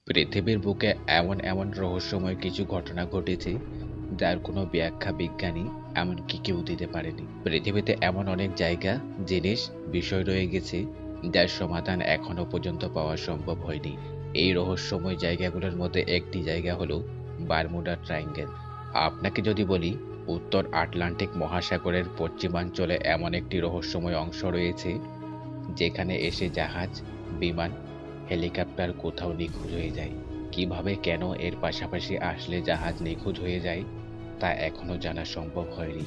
পৃথিবীর বুকে এমন এমন রহস্যময় কিছু ঘটনা ঘটেছে যার কোনো ব্যাখ্যা বিজ্ঞানী এমনকি কেউ দিতে পারেনি। পৃথিবীতে এমন অনেক জায়গা, জিনিস, বিষয় রয়ে গেছে যার সমাধান এখনো পর্যন্ত পাওয়া সম্ভব হয়নি। এই রহস্যময় জায়গাগুলোর মধ্যে একটি জায়গা হলো বারমুডা ট্রায়াঙ্গেল। আপনাকে যদি বলি উত্তর আটলান্টিক মহাসাগরের পশ্চিমাঞ্চলে এমন একটি রহস্যময় অংশ রয়েছে যেখানে এসে জাহাজ, বিমান, হেলিকপ্টার কোথাও নিখোঁজ হয়ে যায়। কিভাবে, কেন, এর পাশাপাশি আসলে জাহাজ নিখোঁজ হয়ে যায় তা এখনো জানা সম্ভব হয়নি।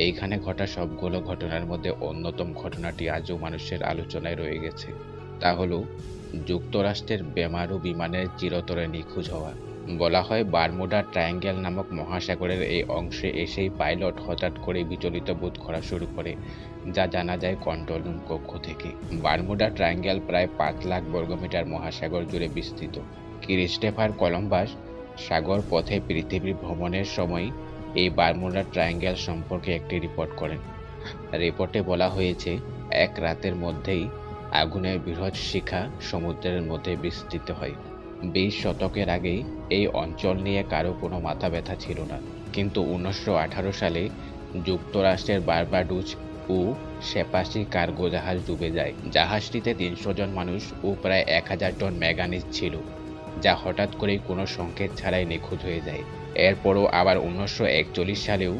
এইখানে ঘটা সবগুলো ঘটনার মধ্যে অন্যতম ঘটনাটি আজও মানুষের আলোচনায় রয়ে গেছে। তা হলো যুক্তরাষ্ট্রের বেমারু বিমানের চিরতরে নিখোঁজ হওয়া। বলা হয় বারমুডা ট্রায়াঙ্গেল নামক মহাসাগরের এই অংশে এসেই পাইলট হঠাৎ করে বিচলিত বোধ করা শুরু করে, যা জানা যায় কন্ট্রোল রুম কক্ষ থেকে। বারমুডা ট্রায়াঙ্গেল প্রায় 5 লাখ বর্গমিটার মহাসাগর জুড়ে বিস্তৃত। ক্রিস্টোফার কলম্বাস সাগর পথে পৃথিবী ভ্রমণের সময় এই বারমুডা ট্রায়াঙ্গেল সম্পর্কে একটি রিপোর্ট করেন। রিপোর্টে বলা হয়েছে এক রাতের মধ্যেই আগুনের বৃহৎ শিখা সমুদ্রের মধ্যে বিস্তৃত হয়। 20 শতকের আগে এই অঞ্চল নিয়ে কারো কোনো মাথা ব্যথা ছিল না, কিন্তু 1918 সালে যুক্তরাষ্ট্রের বারবাডোস ও সেপাসি কার্গো জাহাজ ডুবে যায়। জাহাজটিতে 300 জন মানুষ ও প্রায় 1000 টন ম্যাঙ্গানিজ ছিল, যা হঠাৎ করেই কোনো সংকেত ছাড়াই নিখোঁজ হয়ে যায়। এরপরও আবার 1941 সালেও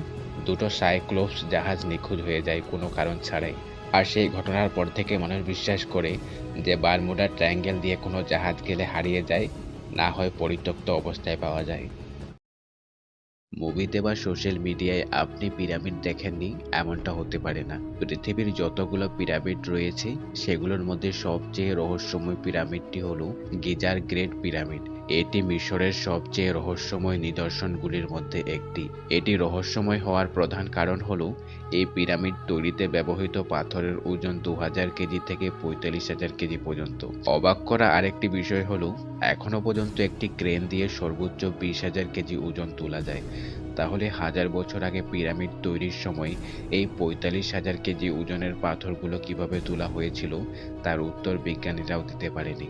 দুটো সাইক্লোপস জাহাজ নিখোঁজ হয়ে যায় কোনো কারণ ছাড়াই। আর সেই ঘটনার পর থেকে মানুষ বিশ্বাস করে যে বারমুডা ট্রায়াঙ্গেল দিয়ে কোনো জাহাজ গেলে হারিয়ে যায়, না হয় পরিত্যক্ত অবস্থায় পাওয়া যায়। মুভিতে বা সোশ্যাল মিডিয়ায় আপনি পিরামিড দেখেননি এমনটা হতে পারে না। পৃথিবীর যতগুলো পিরামিড রয়েছে সেগুলোর মধ্যে সবচেয়ে রহস্যময় পিরামিডটি হলো গিজার গ্রেট পিরামিড। এটি মিশরের সবচেয়ে রহস্যময় নিদর্শনগুলির মধ্যে একটি। এটি রহস্যময় হওয়ার প্রধান কারণ হলো এই পিরামিড তৈরিতে ব্যবহৃত পাথরের ওজন 2000 কেজি থেকে 45,000 কেজি পর্যন্ত। অবাক করা আরেকটি বিষয় হলো এখনো পর্যন্ত একটি ক্রেন দিয়ে সর্বোচ্চ 20,000 কেজি ওজন তোলা যায়। তাহলে 1000 বছর আগে পিরামিড তৈরির সময় এই 45,000 কেজি ওজনের পাথরগুলো কিভাবে তোলা হয়েছিল তার উত্তর বিজ্ঞানীরাও দিতে পারেনি।